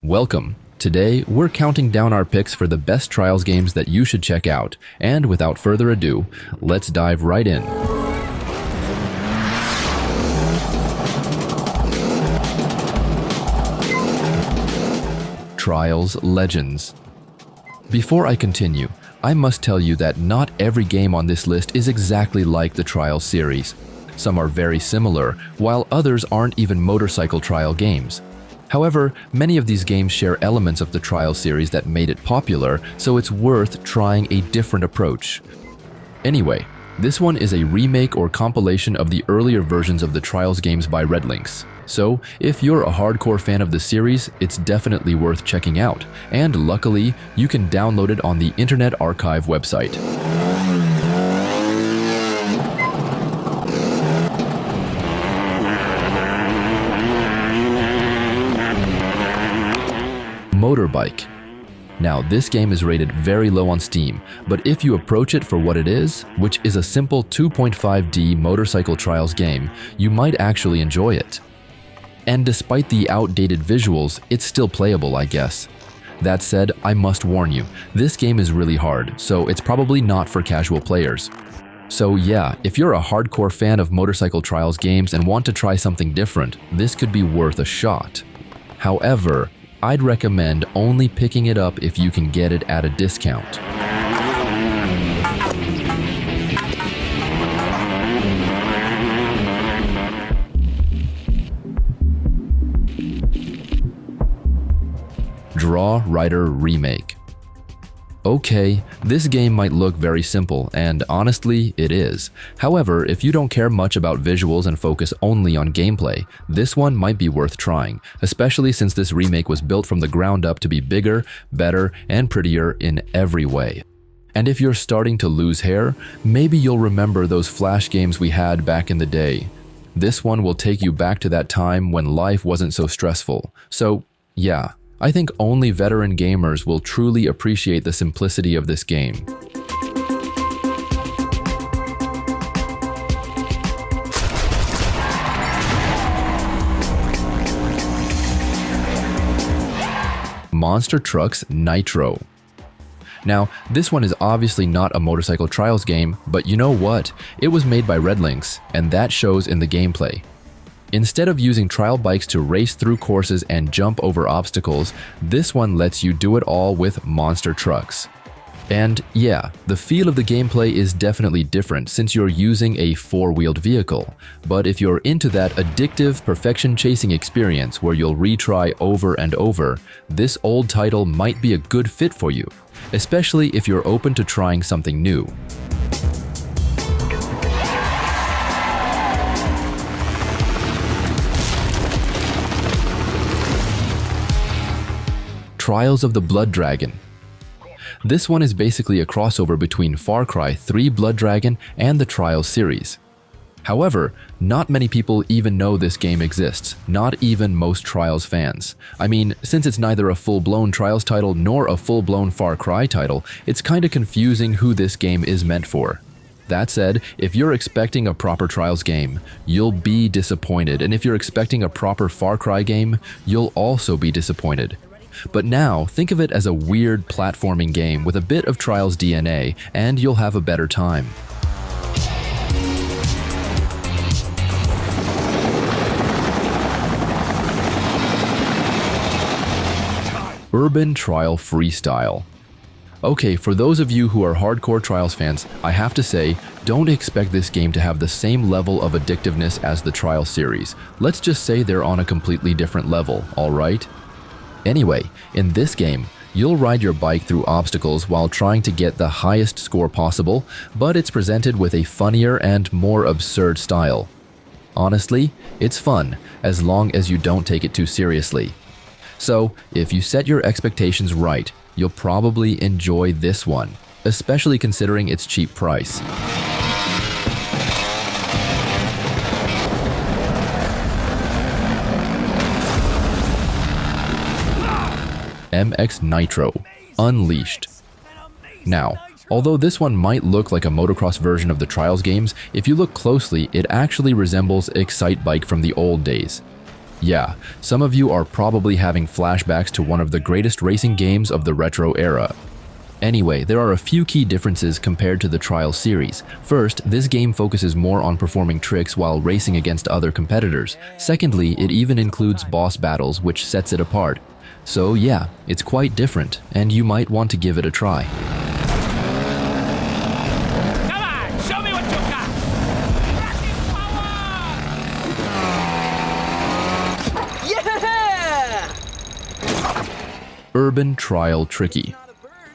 Welcome. Today, we're counting down our picks for the best Trials games that you should check out. And without further ado, let's dive right in. Trials Legends. Before I continue, I must tell you that not every game on this list is exactly like the Trials series. Some are very similar, while others aren't even motorcycle trial games. However, many of these games share elements of the Trials series that made it popular, so it's worth trying a different approach. Anyway, this one is a remake or compilation of the earlier versions of the Trials games by Redlinks. So, if you're a hardcore fan of the series, it's definitely worth checking out, and luckily, you can download it on the Internet Archive website. Motorbike. Now, this game is rated very low on Steam, but if you approach it for what it is, which is a simple 2.5D motorcycle trials game, you might actually enjoy it. And despite the outdated visuals, it's still playable, I guess. That said, I must warn you, this game is really hard, so it's probably not for casual players. So yeah, if you're a hardcore fan of motorcycle trials games and want to try something different, this could be worth a shot. However, I'd recommend only picking it up if you can get it at a discount. Draw Rider Remake. Okay, this game might look very simple, and honestly, it is. However, if you don't care much about visuals and focus only on gameplay, this one might be worth trying, especially since this remake was built from the ground up to be bigger, better, and prettier in every way. And if you're starting to lose hair, maybe you'll remember those Flash games we had back in the day. This one will take you back to that time when life wasn't so stressful. So, yeah. I think only veteran gamers will truly appreciate the simplicity of this game. Monster Trucks Nitro. Now, this one is obviously not a motorcycle trials game, but you know what? It was made by Redlinks, and that shows in the gameplay. Instead of using trial bikes to race through courses and jump over obstacles, this one lets you do it all with monster trucks. And yeah, the feel of the gameplay is definitely different since you're using a four-wheeled vehicle. But if you're into that addictive perfection-chasing experience where you'll retry over and over, this old title might be a good fit for you, especially if you're open to trying something new. Trials of the Blood Dragon. This one is basically a crossover between Far Cry 3 Blood Dragon and the Trials series. However, not many people even know this game exists, not even most Trials fans. I mean, since it's neither a full-blown Trials title nor a full-blown Far Cry title, it's kinda confusing who this game is meant for. That said, if you're expecting a proper Trials game, you'll be disappointed, and if you're expecting a proper Far Cry game, you'll also be disappointed. But now, think of it as a weird platforming game with a bit of Trials DNA, and you'll have a better time. Urban Trial Freestyle. Okay, for those of you who are hardcore Trials fans, I have to say, don't expect this game to have the same level of addictiveness as the Trials series. Let's just say they're on a completely different level, alright? Anyway, in this game, you'll ride your bike through obstacles while trying to get the highest score possible, but it's presented with a funnier and more absurd style. Honestly, it's fun, as long as you don't take it too seriously. So, if you set your expectations right, you'll probably enjoy this one, especially considering its cheap price. MX Nitro Unleashed. Now, although this one might look like a motocross version of the Trials games, if you look closely, it actually resembles Excite Bike from the old days. Yeah, some of you are probably having flashbacks to one of the greatest racing games of the retro era. Anyway, there are a few key differences compared to the Trials series. First, this game focuses more on performing tricks while racing against other competitors. Secondly, it even includes boss battles, which sets it apart. So yeah, it's quite different, and you might want to give it a try. Come on, show me what you got! Yeah! Urban Trial Tricky.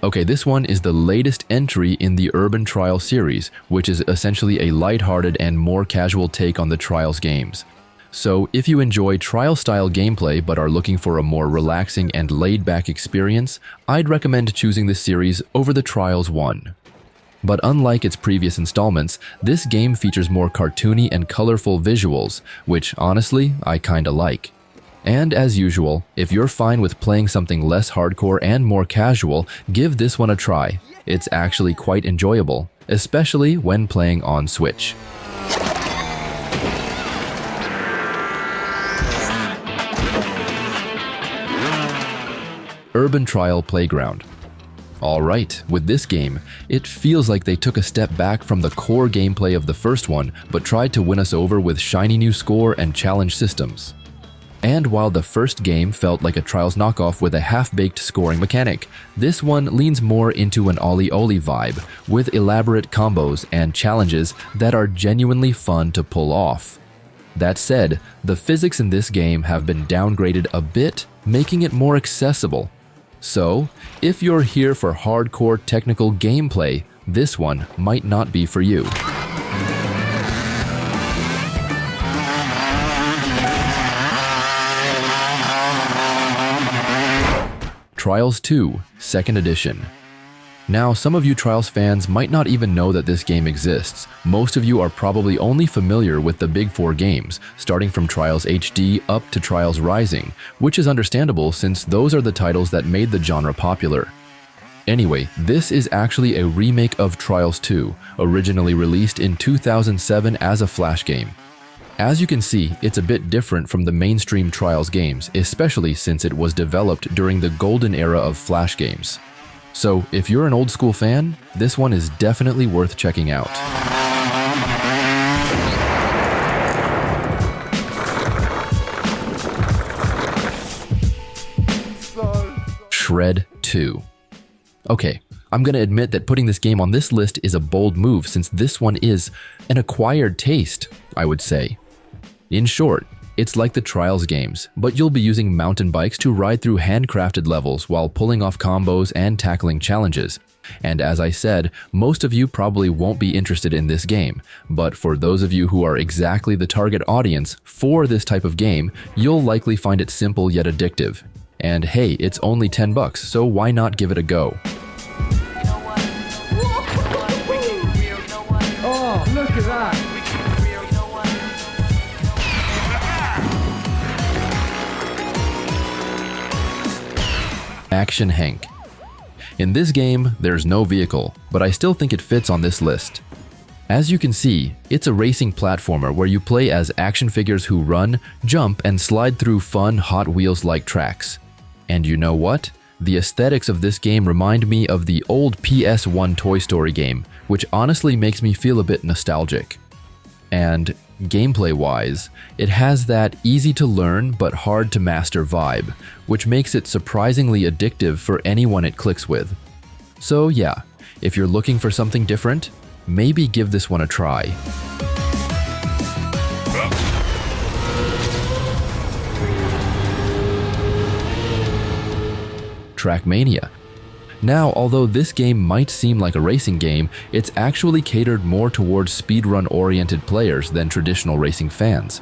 Okay, this one is the latest entry in the Urban Trial series, which is essentially a lighthearted and more casual take on the Trials games. So, if you enjoy trial-style gameplay but are looking for a more relaxing and laid-back experience, I'd recommend choosing this series over the Trials one. But unlike its previous installments, this game features more cartoony and colorful visuals, which honestly, I kinda like. And as usual, if you're fine with playing something less hardcore and more casual, give this one a try. It's actually quite enjoyable, especially when playing on Switch. Urban Trial Playground. Alright, with this game, it feels like they took a step back from the core gameplay of the first one, but tried to win us over with shiny new score and challenge systems. And while the first game felt like a Trials knockoff with a half-baked scoring mechanic, this one leans more into an OlliOlli vibe, with elaborate combos and challenges that are genuinely fun to pull off. That said, the physics in this game have been downgraded a bit, making it more accessible. So, if you're here for hardcore technical gameplay, this one might not be for you. Trials 2, Second Edition. Now, some of you Trials fans might not even know that this game exists. Most of you are probably only familiar with the big four games, starting from Trials HD up to Trials Rising, which is understandable since those are the titles that made the genre popular. Anyway, this is actually a remake of Trials 2, originally released in 2007 as a Flash game. As you can see, it's a bit different from the mainstream Trials games, especially since it was developed during the golden era of Flash games. So, if you're an old school fan, this one is definitely worth checking out. Shred 2. Okay, I'm gonna admit that putting this game on this list is a bold move since this one is an acquired taste, I would say. In short, it's like the Trials games, but you'll be using mountain bikes to ride through handcrafted levels while pulling off combos and tackling challenges. And as I said, most of you probably won't be interested in this game, but for those of you who are exactly the target audience for this type of game, you'll likely find it simple yet addictive. And hey, it's only $10, so why not give it a go? Oh, look at that! Action Henk. In this game, there's no vehicle, but I still think it fits on this list. As you can see, it's a racing platformer where you play as action figures who run, jump, and slide through fun Hot Wheels-like tracks. And you know what? The aesthetics of this game remind me of the old PS1 Toy Story game, which honestly makes me feel a bit nostalgic. And gameplay-wise, it has that easy-to-learn but hard-to-master vibe, which makes it surprisingly addictive for anyone it clicks with. So yeah, if you're looking for something different, maybe give this one a try. Trackmania. Now, although this game might seem like a racing game, it's actually catered more towards speedrun-oriented players than traditional racing fans.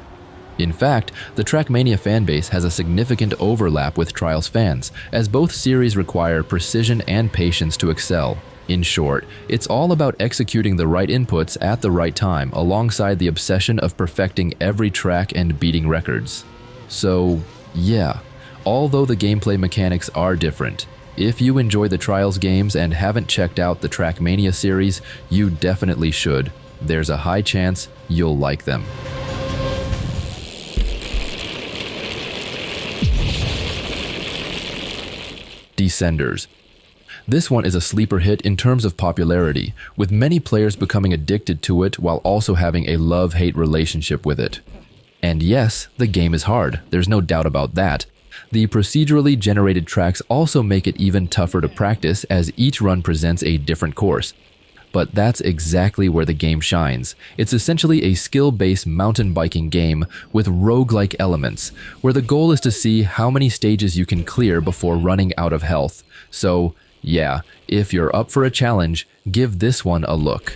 In fact, the Trackmania fanbase has a significant overlap with Trials fans, as both series require precision and patience to excel. In short, it's all about executing the right inputs at the right time alongside the obsession of perfecting every track and beating records. So, yeah, although the gameplay mechanics are different, if you enjoy the Trials games and haven't checked out the Trackmania series, you definitely should. There's a high chance you'll like them. Descenders. This one is a sleeper hit in terms of popularity, with many players becoming addicted to it while also having a love-hate relationship with it. And yes, the game is hard, there's no doubt about that. The procedurally generated tracks also make it even tougher to practice as each run presents a different course. But that's exactly where the game shines. It's essentially a skill-based mountain biking game with roguelike elements, where the goal is to see how many stages you can clear before running out of health. So, yeah, if you're up for a challenge, give this one a look.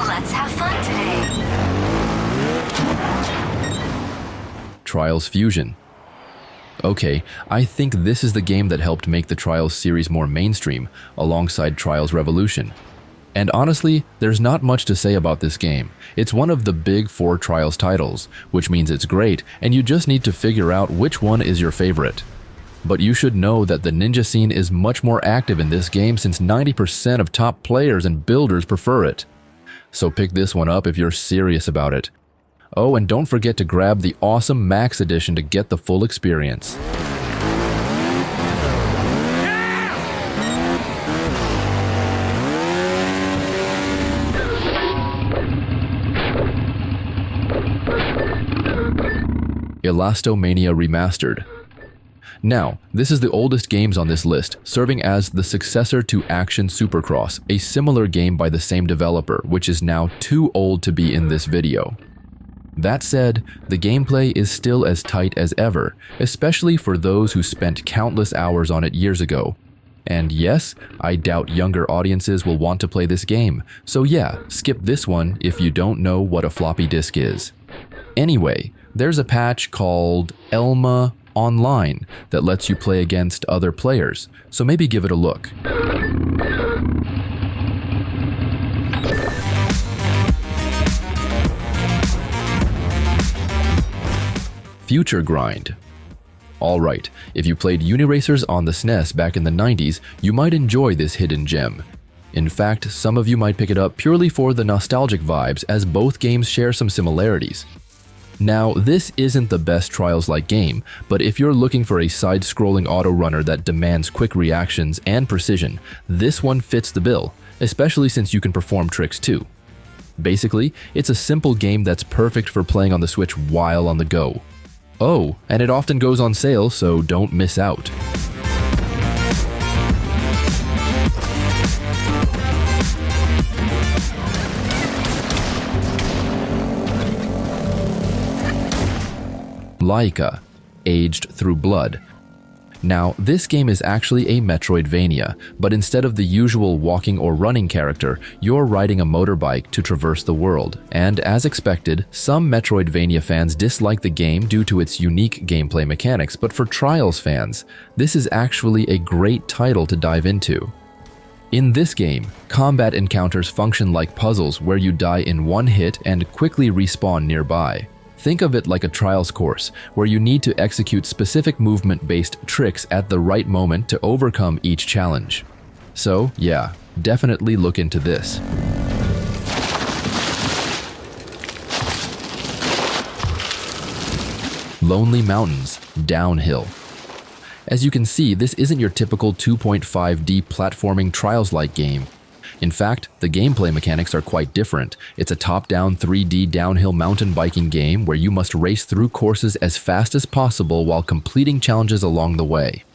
Let's have fun today. Trials Fusion. Okay, I think this is the game that helped make the Trials series more mainstream, alongside Trials Revolution. And honestly, there's not much to say about this game. It's one of the big 4 Trials titles, which means it's great, and you just need to figure out which one is your favorite. But you should know that the ninja scene is much more active in this game since 90% of top players and builders prefer it. So pick this one up if you're serious about it. Oh, and don't forget to grab the awesome Max Edition to get the full experience. Elasto Mania Remastered. Now, this is the oldest games on this list, serving as the successor to Action Supercross, a similar game by the same developer, which is now too old to be in this video. That said, the gameplay is still as tight as ever, especially for those who spent countless hours on it years ago. And yes, I doubt younger audiences will want to play this game, so yeah, skip this one if you don't know what a floppy disk is. Anyway, there's a patch called Elma Online that lets you play against other players, so maybe give it a look. FutureGrind. Alright, if you played Uniracers on the SNES back in the 90s, you might enjoy this hidden gem. In fact, some of you might pick it up purely for the nostalgic vibes, as both games share some similarities. Now, this isn't the best Trials-like game, but if you're looking for a side-scrolling auto-runner that demands quick reactions and precision, this one fits the bill, especially since you can perform tricks too. Basically, it's a simple game that's perfect for playing on the Switch while on the go. Oh, and it often goes on sale, so don't miss out. Laika, Aged Through Blood. Now, this game is actually a Metroidvania, but instead of the usual walking or running character, you're riding a motorbike to traverse the world. And as expected, some Metroidvania fans dislike the game due to its unique gameplay mechanics, but for Trials fans, this is actually a great title to dive into. In this game, combat encounters function like puzzles where you die in one hit and quickly respawn nearby. Think of it like a Trials course, where you need to execute specific movement-based tricks at the right moment to overcome each challenge. So, yeah, definitely look into this. Lonely Mountains, Downhill. As you can see, this isn't your typical 2.5D platforming Trials-like game. In fact, the gameplay mechanics are quite different. It's a top-down 3D downhill mountain biking game where you must race through courses as fast as possible while completing challenges along the way.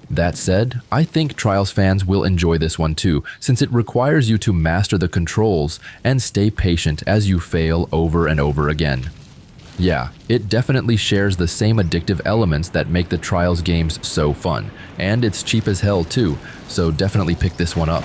That said, I think Trials fans will enjoy this one too, since it requires you to master the controls and stay patient as you fail over and over again. Yeah, it definitely shares the same addictive elements that make the Trials games so fun, and it's cheap as hell too, so definitely pick this one up.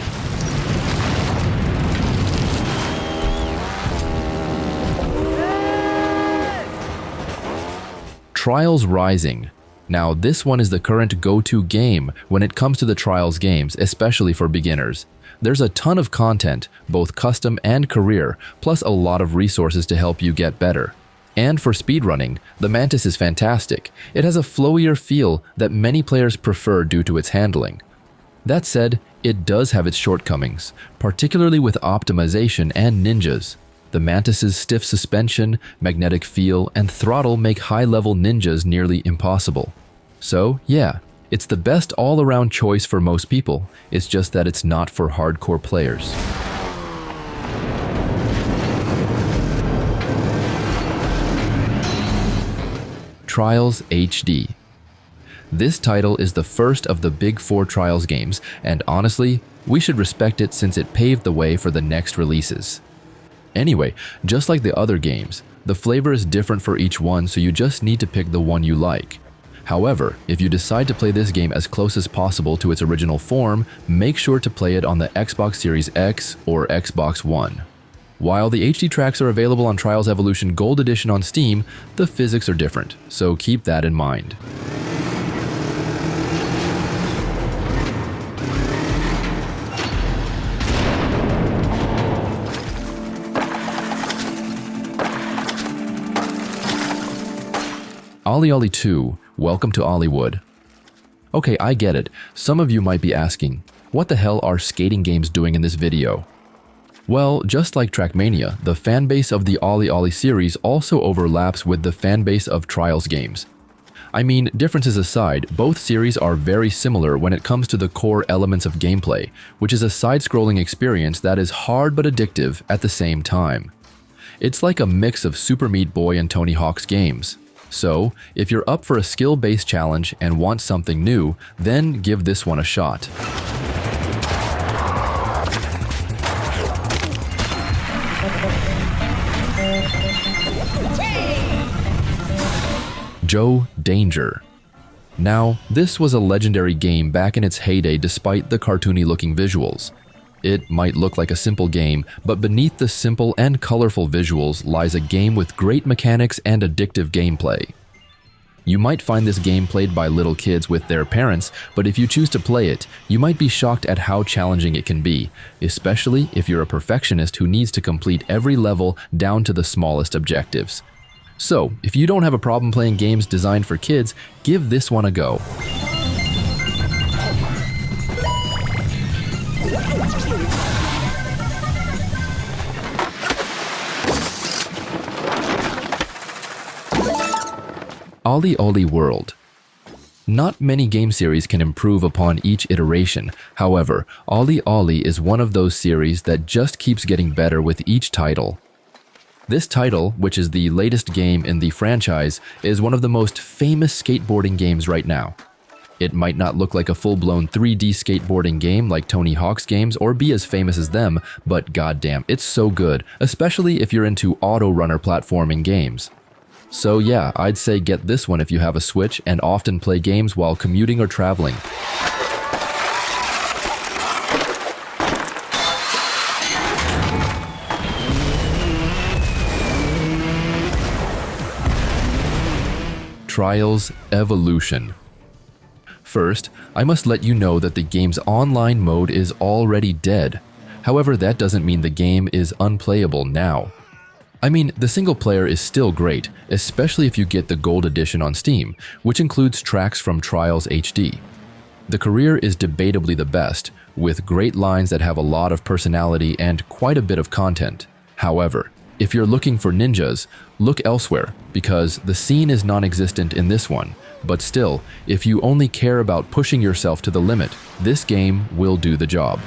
Trials Rising. Now, this one is the current go-to game when it comes to the Trials games, especially for beginners. There's a ton of content, both custom and career, plus a lot of resources to help you get better. And for speedrunning, the Mantis is fantastic. It has a flowier feel that many players prefer due to its handling. That said, it does have its shortcomings, particularly with optimization and ninjas. The Mantis's stiff suspension, magnetic feel, and throttle make high-level ninjas nearly impossible. So, yeah, it's the best all-around choice for most people. It's just that it's not for hardcore players. Trials HD. This title is the first of the big 4 Trials games, and honestly, we should respect it since it paved the way for the next releases. Anyway, just like the other games, the flavor is different for each one, so you just need to pick the one you like. However, if you decide to play this game as close as possible to its original form, make sure to play it on the Xbox Series X or Xbox One. While the HD tracks are available on Trials Evolution Gold Edition on Steam, the physics are different, so keep that in mind. OlliOlli 2, welcome to Olliwood. Okay, I get it. Some of you might be asking, what the hell are skating games doing in this video? Well, just like Trackmania, the fanbase of the OlliOlli series also overlaps with the fanbase of Trials games. I mean, differences aside, both series are very similar when it comes to the core elements of gameplay, which is a side-scrolling experience that is hard but addictive at the same time. It's like a mix of Super Meat Boy and Tony Hawk's games. So, if you're up for a skill-based challenge and want something new, then give this one a shot. Joe Danger. Now, this was a legendary game back in its heyday despite the cartoony-looking visuals. It might look like a simple game, but beneath the simple and colorful visuals lies a game with great mechanics and addictive gameplay. You might find this game played by little kids with their parents, but if you choose to play it, you might be shocked at how challenging it can be, especially if you're a perfectionist who needs to complete every level down to the smallest objectives. So, if you don't have a problem playing games designed for kids, give this one a go. OlliOlli World. Not many game series can improve upon each iteration. However, OlliOlli is one of those series that just keeps getting better with each title. This title, which is the latest game in the franchise, is one of the most famous skateboarding games right now. It might not look like a full-blown 3D skateboarding game like Tony Hawk's games or be as famous as them, but goddamn, it's so good, especially if you're into auto-runner platforming games. So yeah, I'd say get this one if you have a Switch and often play games while commuting or traveling. Trials Evolution. First, I must let you know that the game's online mode is already dead. However, that doesn't mean the game is unplayable now. I mean, the single player is still great, especially if you get the Gold Edition on Steam, which includes tracks from Trials HD. The career is debatably the best, with great lines that have a lot of personality and quite a bit of content. However, if you're looking for ninjas, look elsewhere, because the scene is non-existent in this one. But still, if you only care about pushing yourself to the limit, this game will do the job.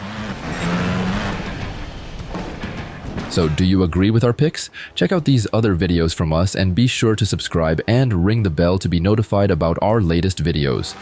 So do you agree with our picks? Check out these other videos from us and be sure to subscribe and ring the bell to be notified about our latest videos.